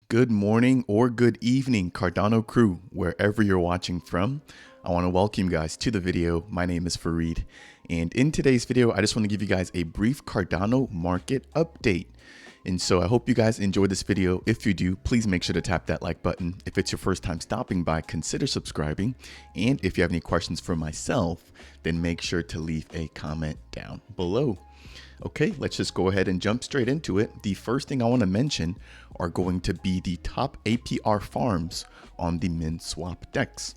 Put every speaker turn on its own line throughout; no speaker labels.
Good morning or good evening, Cardano crew, wherever you're watching from. I want to welcome you guys to the video. My name is Fareed, and in today's video, I just want to give you guys a brief Cardano market update. And so I hope you guys enjoyed this video. If you do, please make sure to tap that like button. If it's your first time stopping by, consider subscribing. And if you have any questions for myself, then make sure to leave a comment down below. Okay, let's just go ahead and jump straight into it. The first thing I want to mention are going to be the top APR farms on the MinSwap DEX.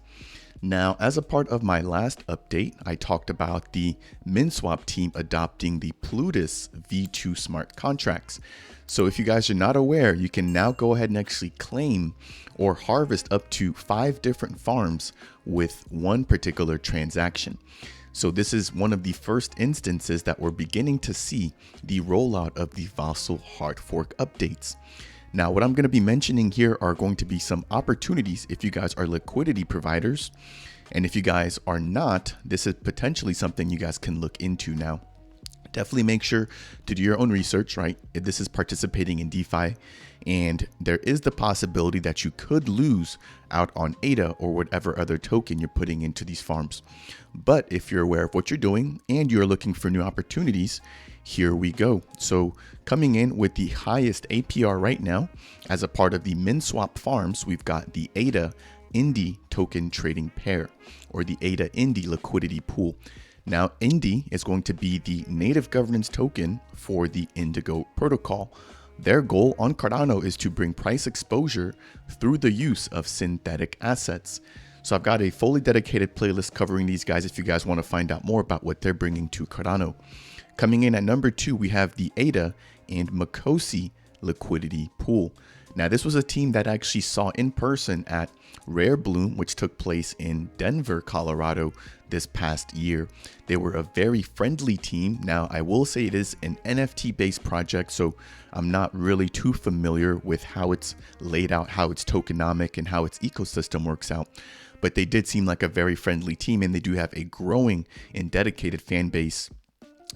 Now, as a part of my last update, I talked about the MinSwap team adopting the Plutus V2 smart contracts. So if you guys are not aware, you can now go ahead and actually claim or harvest up to 5 different farms with one particular transaction. So this is one of the first instances that we're beginning to see the rollout of the Vasil hard fork updates. Now, what I'm going to be mentioning here are going to be some opportunities if you guys are liquidity providers. And if you guys are not, this is potentially something you guys can look into now. Definitely make sure to do your own research, right? If this is participating in DeFi, and there is the possibility that you could lose out on ADA or whatever other token you're putting into these farms. But if you're aware of what you're doing and you're looking for new opportunities, here we go. So coming in with the highest APR right now as a part of the MinSwap farms, we've got the ADA Indy token trading pair, or the ADA Indy liquidity pool. Now, Indy is going to be the native governance token for the Indigo protocol. Their goal on Cardano is to bring price exposure through the use of synthetic assets. So I've got a fully dedicated playlist covering these guys if you guys want to find out more about what they're bringing to Cardano. Coming in at number 2, we have the ADA and Makosi liquidity pool. Now, this was a team that actually saw in person at Rare Bloom, which took place in Denver, Colorado this past year. They were a very friendly team. Now, I will say it is an NFT-based project, so I'm not really too familiar with how it's laid out, how it's tokenomic, and how its ecosystem works out. But they did seem like a very friendly team, and they do have a growing and dedicated fan base.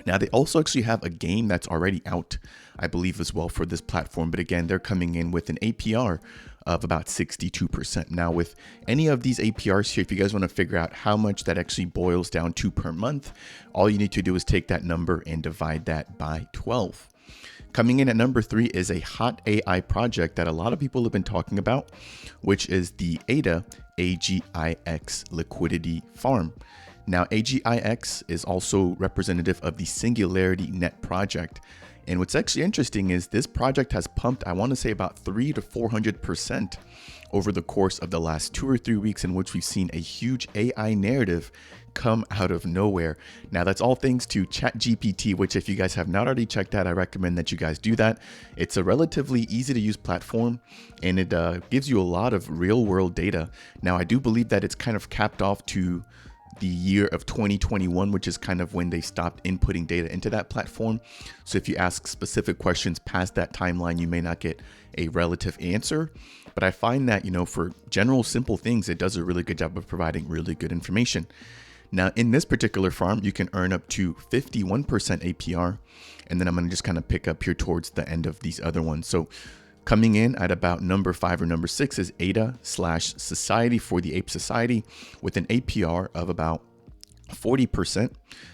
Now, they also actually have a game that's already out, I believe, as well for this platform. But again, they're coming in with an APR of about 62%. Now, with any of these APRs here, if you guys want to figure out how much that actually boils down to per month, all you need to do is take that number and divide that by 12. Coming in at number 3 is a hot AI project that a lot of people have been talking about, which is the ADA AGIX liquidity farm. Now, AGIX is also representative of the Singularity Net project. And what's actually interesting is this project has pumped, I want to say, about 300 to 400% over the course of the last 2 or 3 weeks, in which we've seen a huge AI narrative come out of nowhere. Now, that's all thanks to ChatGPT, which if you guys have not already checked out, I recommend that you guys do that. It's a relatively easy to use platform, and it gives you a lot of real world data. Now, I do believe that it's kind of capped off to the year of 2021, which is kind of when they stopped inputting data into that platform. So if you ask specific questions past that timeline, you may not get a relative answer. But I find that, for general simple things, it does a really good job of providing really good information. Now, in this particular farm, you can earn up to 51% APR. And then I'm going to just kind of pick up here towards the end of these other ones. So coming in at about number 5 or number 6 is ADA/Society for the Ape Society with an APR of about 40%.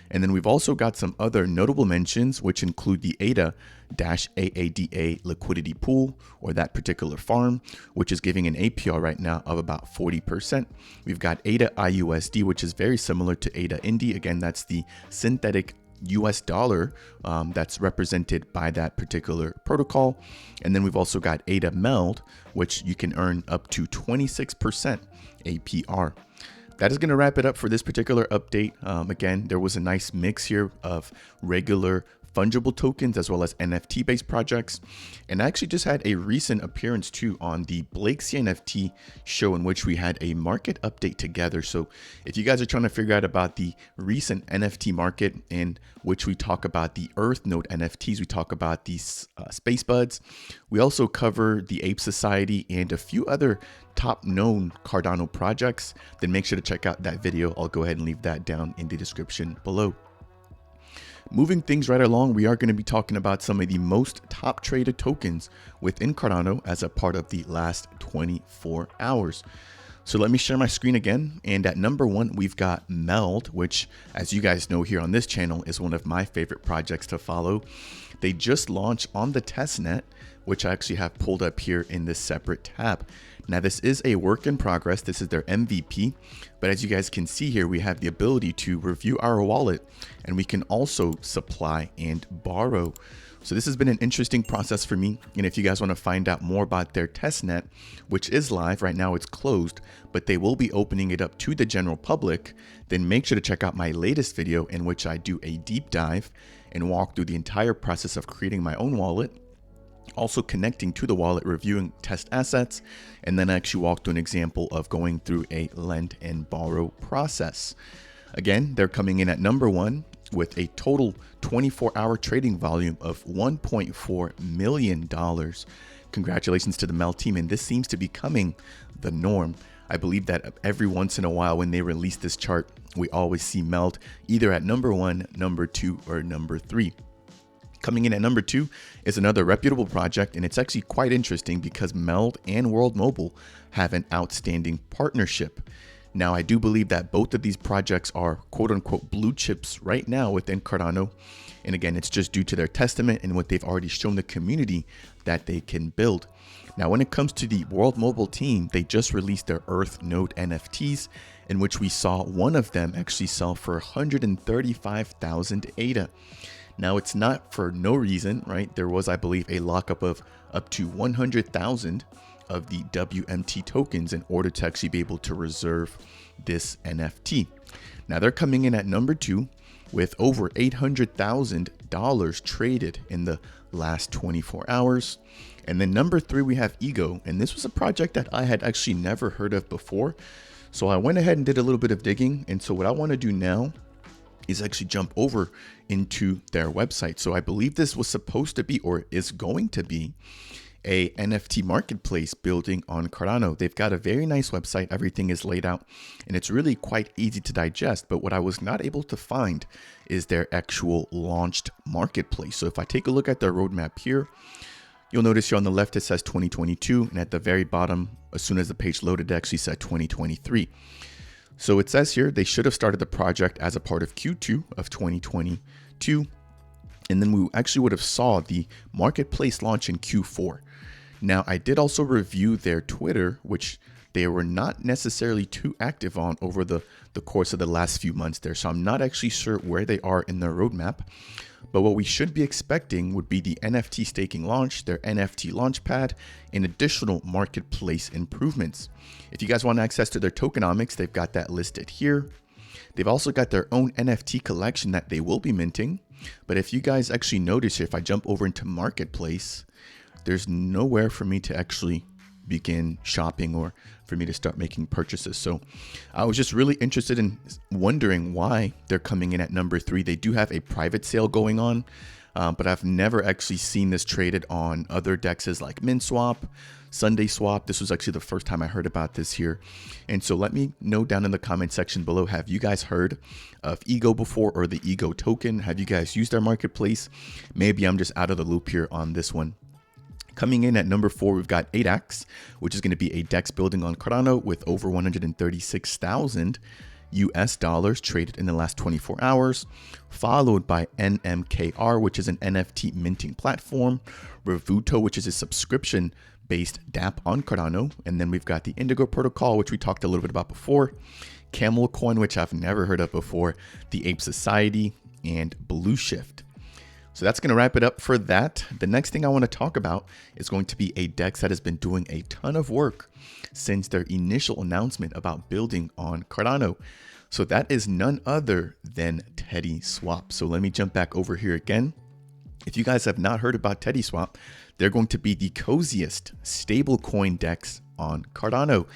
And then we've also got some other notable mentions, which include the ADA-AADA liquidity pool, or that particular farm, which is giving an APR right now of about 40%. We've got ADA IUSD, which is very similar to ADA Indy. Again, that's the synthetic US dollar that's represented by that particular protocol. And then we've also got ADA Meld, which you can earn up to 26% APR. That is going to wrap it up for this particular update. Again, there was a nice mix here of regular fungible tokens as well as NFT based projects. And I actually just had a recent appearance too on the Blake's NFT show, in which we had a market update together. So if you guys are trying to figure out about the recent NFT market, in which we talk about the Earth Node NFTs, we talk about these Space Buds, we also cover the Ape Society and a few other top known Cardano projects, then make sure to check out that video. I'll go ahead and leave that down in the description below. Moving things right along, we are going to be talking about some of the most top traded tokens within Cardano as a part of the last 24 hours. So let me share my screen again. And at number one, we've got Meld, which, as you guys know here on this channel, is one of my favorite projects to follow. They just launched on the testnet, which I actually have pulled up here in this separate tab. Now, this is a work in progress. This is their MVP. But as you guys can see here, we have the ability to review our wallet, and we can also supply and borrow. So this has been an interesting process for me. And if you guys want to find out more about their testnet, which is live right now, it's closed, but they will be opening it up to the general public, then make sure to check out my latest video in which I do a deep dive and walk through the entire process of creating my own wallet, also connecting to the wallet, reviewing test assets, and then I actually walk through an example of going through a lend and borrow process. Again, they're coming in at number one with a total 24-hour trading volume of $1.4 million. Congratulations to the Meld team, and this seems to be becoming the norm. I believe that every once in a while when they release this chart, we always see Meld either at number one, number two, or number three. Coming in at number two is another reputable project, and it's actually quite interesting because Meld and World Mobile have an outstanding partnership. Now, I do believe that both of these projects are quote unquote blue chips right now within Cardano. And again, it's just due to their testament and what they've already shown the community that they can build. Now, when it comes to the World Mobile team, they just released their Earth Node NFTs, in which we saw one of them actually sell for 135,000 ADA. Now, it's not for no reason, right? There was, I believe, a lockup of up to 100,000 of the WMT tokens in order to actually be able to reserve this NFT. Now, they're coming in at number two with over $800,000 traded in the last 24 hours. And then number three, we have Ego. And this was a project that I had actually never heard of before. So I went ahead and did a little bit of digging. And so what I want to do now is actually jump over into their website. So I believe this was supposed to be, or is going to be, a NFT marketplace building on Cardano. They've got a very nice website. Everything is laid out and it's really quite easy to digest. But what I was not able to find is their actual launched marketplace. So if I take a look at their roadmap here, you'll notice here on the left, it says 2022. And at the very bottom, as soon as the page loaded, it actually said 2023. So it says here, they should have started the project as a part of Q2 of 2022. And then we actually would have saw the marketplace launch in Q4. Now, I did also review their Twitter, which they were not necessarily too active on over the course of the last few months there. So I'm not actually sure where they are in their roadmap. But what we should be expecting would be the NFT staking launch, their NFT launchpad, and additional marketplace improvements. If you guys want access to their tokenomics, they've got that listed here. They've also got their own NFT collection that they will be minting. But if you guys actually notice here, if I jump over into marketplace, there's nowhere for me to actually begin shopping or for me to start making purchases. So I was just really interested in wondering why they're coming in at number three. They do have a private sale going on, but I've never actually seen this traded on other dexes like MinSwap, SundaeSwap. This was actually the first time I heard about this here. And so let me know down in the comment section below, have you guys heard of Ego before, or the Ego token? Have you guys used their marketplace? Maybe I'm just out of the loop here on this one. Coming in at number four, we've got ADAX, which is going to be a DEX building on Cardano with over 136,000 US dollars traded in the last 24 hours, followed by NMKR, which is an NFT minting platform, Revuto, which is a subscription-based dApp on Cardano, and then we've got the Indigo protocol, which we talked a little bit about before, Camel Coin, which I've never heard of before, the Ape Society, and Blueshift. So that's going to wrap it up for that. The next thing I want to talk about is going to be a DEX that has been doing a ton of work since their initial announcement about building on Cardano. So that is none other than TeddySwap. So let me jump back over here again. If you guys have not heard about TeddySwap, they're going to be the coziest stablecoin DEX on Cardano.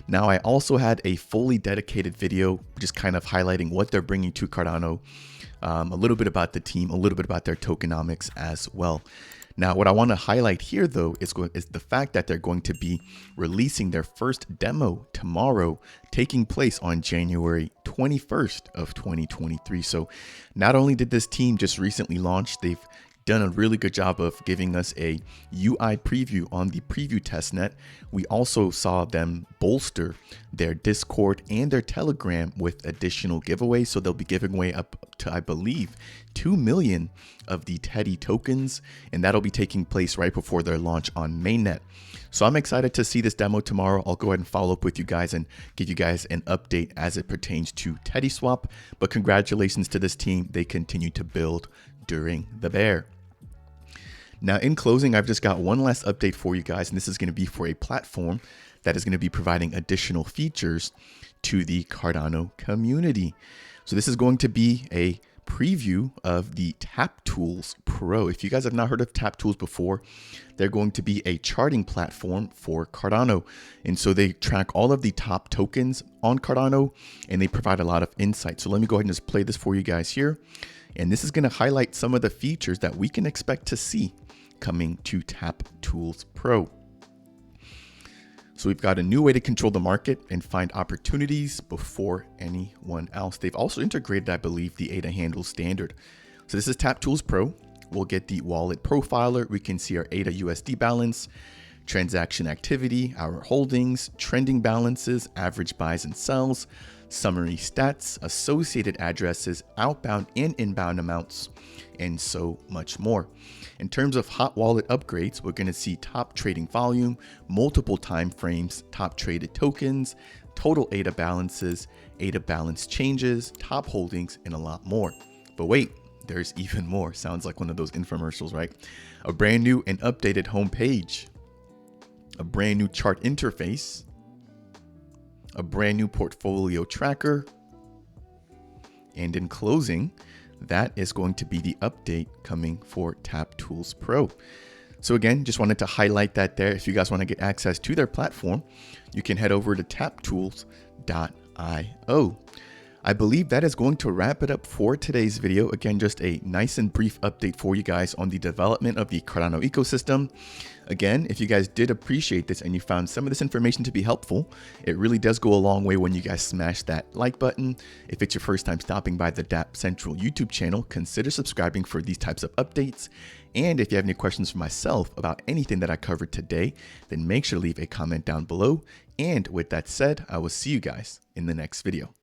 Now, I also had a fully dedicated video just kind of highlighting what they're bringing to Cardano, a little bit about the team, a little bit about their tokenomics as well. Now, what I want to highlight here, though, is the fact that they're going to be releasing their first demo tomorrow, taking place on January 21st of 2023. So not only did this team just recently launch, they've done a really good job of giving us a UI preview on the preview testnet. We also saw them bolster their Discord and their Telegram with additional giveaways. So they'll be giving away up to, I believe, 2 million of the Teddy tokens, and that'll be taking place right before their launch on mainnet. So I'm excited to see this demo tomorrow. I'll go ahead and follow up with you guys and give you guys an update as it pertains to Teddy Swap. But congratulations to this team. They continue to build during the bear. Now, in closing, I've just got one last update for you guys, and this is going to be for a platform that is going to be providing additional features to the Cardano community. So this is going to be a preview of the TapTools Pro. If you guys have not heard of TapTools before, they're going to be a charting platform for Cardano. And so they track all of the top tokens on Cardano, and they provide a lot of insight. So let me go ahead and just play this for you guys here. And this is going to highlight some of the features that we can expect to see coming to TapTools Pro. So we've got a new way to control the market and find opportunities before anyone else. They've also integrated, I believe, the ADA handle standard. So this is TapTools Pro. We'll get the wallet profiler. We can see our ADA USD balance, transaction activity, our holdings, trending balances, average buys and sells, summary stats, associated addresses, outbound and inbound amounts, and so much more. In terms of hot wallet upgrades, we're going to see top trading volume, multiple time frames, top traded tokens, total ADA balances, ADA balance changes, top holdings, and a lot more. But wait, there's even more. Sounds like one of those infomercials, right? A brand new and updated homepage, a brand new chart interface, a brand new portfolio tracker, and in closing, that is going to be the update coming for TapTools Pro. So again, just wanted to highlight that there. If you guys want to get access to their platform, you can head over to taptools.io. I believe that is going to wrap it up for today's video. Again, just a nice and brief update for you guys on the development of the Cardano ecosystem. Again, if you guys did appreciate this and you found some of this information to be helpful, it really does go a long way when you guys smash that like button. If it's your first time stopping by the Dapp Central YouTube channel, consider subscribing for these types of updates. And if you have any questions for myself about anything that I covered today, then make sure to leave a comment down below. And with that said, I will see you guys in the next video.